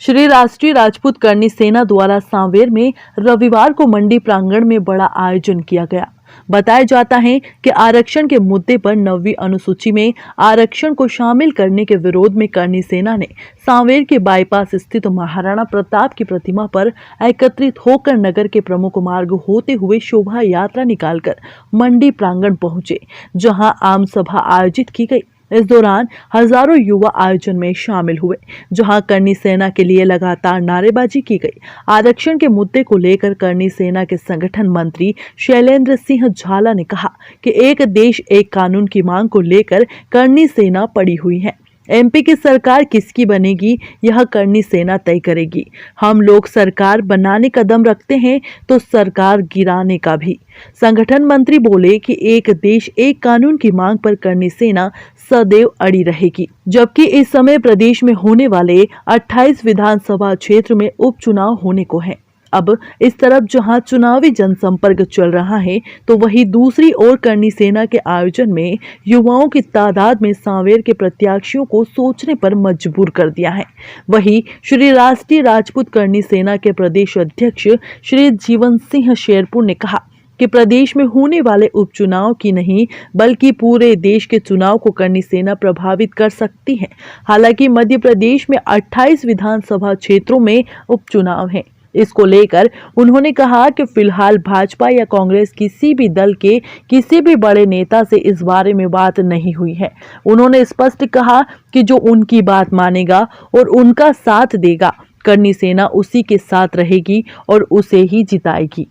श्री राष्ट्रीय राजपूत करनी सेना द्वारा सांवेर में रविवार को मंडी प्रांगण में बड़ा आयोजन किया गया। बताया जाता है कि आरक्षण के मुद्दे पर 9वीं अनुसूची में आरक्षण को शामिल करने के विरोध में करनी सेना ने सांवेर के बाईपास स्थित महाराणा प्रताप की प्रतिमा पर एकत्रित होकर नगर के प्रमुख मार्ग होते हुए शोभा यात्रा निकालकर मंडी प्रांगण पहुंचे, जहां आम सभा आयोजित की गई। इस दौरान हजारों युवा आयोजन में शामिल हुए, जहां करनी सेना के लिए लगातार नारेबाजी की गई। आरक्षण के मुद्दे को लेकर करनी सेना के संगठन मंत्री शैलेंद्र सिंह झाला ने कहा कि एक देश एक कानून की मांग को लेकर करनी सेना पड़ी हुई है। एमपी की सरकार किसकी बनेगी, यह करनी सेना तय करेगी। हम लोग सरकार बनाने का दम रखते हैं तो सरकार गिराने का भी। संगठन मंत्री बोले कि एक देश एक कानून की मांग पर करनी सेना सदैव अड़ी रहेगी। जबकि इस समय प्रदेश में होने वाले 28 विधानसभा क्षेत्र में उपचुनाव होने को है। अब इस तरफ जहां चुनावी जनसंपर्क चल रहा है, तो वहीं दूसरी ओर करनी सेना के आयोजन में युवाओं की तादाद में सांवेर के प्रत्याशियों को सोचने पर मजबूर कर दिया है। वहीं श्री राष्ट्रीय राजपूत करनी सेना के प्रदेश अध्यक्ष श्री जीवन सिंह शेरपुर ने कहा कि प्रदेश में होने वाले उपचुनाव की नहीं बल्कि पूरे देश के चुनाव को करनी सेना प्रभावित कर सकती है। हालांकि मध्य प्रदेश में 28 विधानसभा क्षेत्रों में उपचुनाव है। इसको लेकर उन्होंने कहा कि फिलहाल भाजपा या कांग्रेस किसी भी दल के किसी भी बड़े नेता से इस बारे में बात नहीं हुई है। उन्होंने स्पष्ट कहा कि जो उनकी बात मानेगा और उनका साथ देगा, करनी सेना उसी के साथ रहेगी और उसे ही जिताएगी।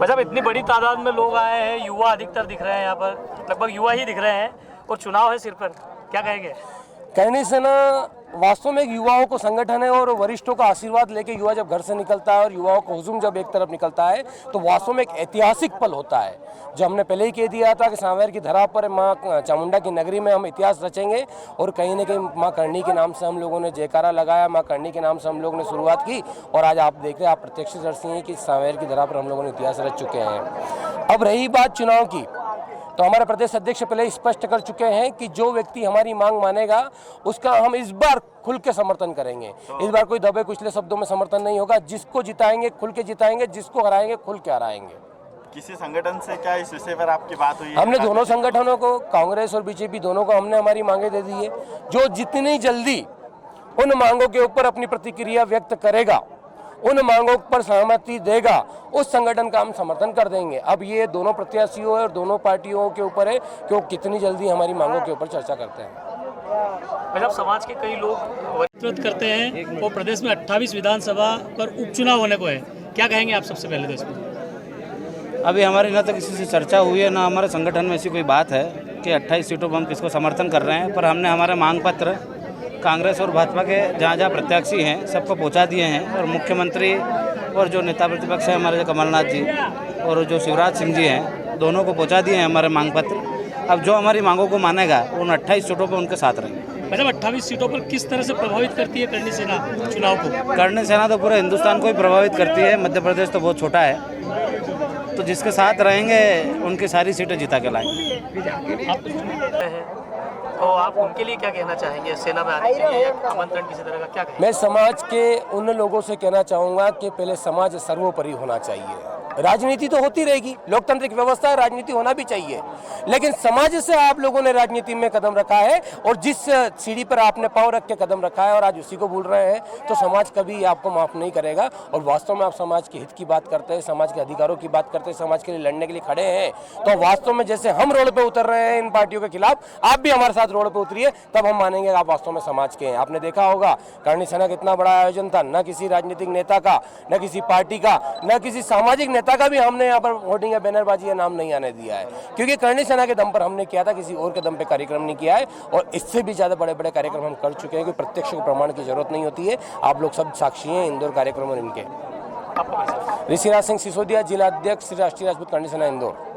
मतलब इतनी बड़ी तादाद में लोग आए हैं, युवा अधिकतर दिख रहे हैं, यहाँ पर लगभग युवा ही दिख रहे हैं और चुनाव है सिर पर, क्या कहेंगे? करनी सेना वास्तव में एक युवाओं को संगठन है और वरिष्ठों का आशीर्वाद लेके युवा जब घर से निकलता है और युवाओं का हुजूम जब एक तरफ निकलता है तो वास्तव में एक ऐतिहासिक पल होता है। जो हमने पहले ही कह दिया था कि सांवेर की धरा पर माँ चामुंडा की नगरी में हम इतिहास रचेंगे और कहीं न कहीं माँ करनी के नाम से हम लोगों ने जयकारा लगाया, माँ करनी के नाम से हम लोगों ने शुरुआत की और आज आप देख रहे हैं, आप प्रत्यक्षदर्शी हैं कि सांवेर की धरा पर हम लोगों ने इतिहास रच चुके हैं। अब रही बात चुनाव की, तो हमारे प्रदेश अध्यक्ष पहले ही स्पष्ट कर चुके हैं कि जो व्यक्ति हमारी मांग मानेगा उसका हम इस बार खुल के समर्थन करेंगे। इस बार कोई दबे कुचले शब्दों में समर्थन नहीं होगा। जिसको जिताएंगे खुल के जिताएंगे, जिसको हराएंगे खुल के हराएंगे। किसी संगठन से क्या इस विषय पर आपकी बात हुई है? हमने दोनों संगठनों को, कांग्रेस और बीजेपी दोनों को हमने हमारी मांगे दे दी है। जो जितनी जल्दी उन मांगों के ऊपर अपनी प्रतिक्रिया व्यक्त करेगा, उन मांगों पर सहमति देगा, उस संगठन का हम समर्थन कर देंगे। अब ये दोनों प्रत्याशियों और दोनों पार्टियों के ऊपर है कि वो कितनी जल्दी हमारी मांगों के ऊपर चर्चा करते हैं। मतलब समाज के कई लोग विरोध करते हैं और प्रदेश में 28 विधानसभा पर उपचुनाव होने को है, क्या कहेंगे आप सबसे पहले? तो इसमें अभी हमारी न तो किसी से चर्चा हुई है, ना हमारे संगठन में ऐसी कोई बात है कि 28 सीटों पर हम किसको समर्थन कर रहे हैं, पर हमने हमारे मांग पत्र कांग्रेस और भाजपा के जहाँ जहाँ प्रत्याशी हैं सबको पहुँचा दिए हैं और मुख्यमंत्री और जो नेता प्रतिपक्ष हैं हमारे कमलनाथ जी और जो शिवराज सिंह जी हैं, दोनों को पहुँचा दिए हैं हमारे मांग पत्र। अब जो हमारी मांगों को मानेगा उन 28 सीटों पर उनके साथ रहेंगे। मतलब 28 सीटों पर किस तरह से प्रभावित करती है करनी सेना चुनाव को? करनी सेना तो पूरे हिंदुस्तान को ही प्रभावित करती है। मध्य प्रदेश तो बहुत छोटा है, तो जिसके साथ रहेंगे उनकी सारी सीटें जिता के लाएंगे। तो आप उनके लिए क्या कहना चाहेंगे, सेना में आने के लिए या आमंत्रण किसी तरह का क्या कहेंगे? मैं समाज के उन लोगों से कहना चाहूँगा कि पहले समाज सर्वोपरि होना चाहिए। राजनीति तो होती रहेगी, लोकतांत्रिक व्यवस्था है, राजनीति होना भी चाहिए, लेकिन समाज से आप लोगों ने राजनीति में कदम रखा है और जिस सीढ़ी पर आपने पांव रख के कदम रखा है और आज उसी को भूल रहे हैं, तो समाज कभी आपको माफ नहीं करेगा। और वास्तव में आप समाज के हित की बात करते हैं, समाज के अधिकारों की बात करते हैं, समाज के लिए लड़ने के लिए खड़े हैं, तो वास्तव में जैसे हम रोड पे उतर रहे हैं इन पार्टियों के खिलाफ, आप भी हमारे साथ रोड पे उतरिए, तब हम मानेंगे आप वास्तव में समाज के हैं। आपने देखा होगा करनी सेना का इतना बड़ा आयोजन था, न किसी राजनीतिक नेता का, न किसी पार्टी का, न किसी सामाजिक नेता का भी हमने यहाँ पर होर्डिंग या बैनरबाजी या नाम नहीं आने दिया है, क्योंकि करनी सेना के दम पर हमने किया था, किसी और के दम पे कार्यक्रम नहीं किया है। और इससे भी ज्यादा बड़े बड़े कार्यक्रम हम कर चुके हैं कि प्रत्यक्ष प्रमाण की जरूरत नहीं होती है। आप लोग सब साक्षी हैं इंदौर कार्यक्रम और इनके। ऋषिराज सिंह सिसोदिया, जिला अध्यक्ष श्री राष्ट्रीय राजपूत करनी सेना इंदौर।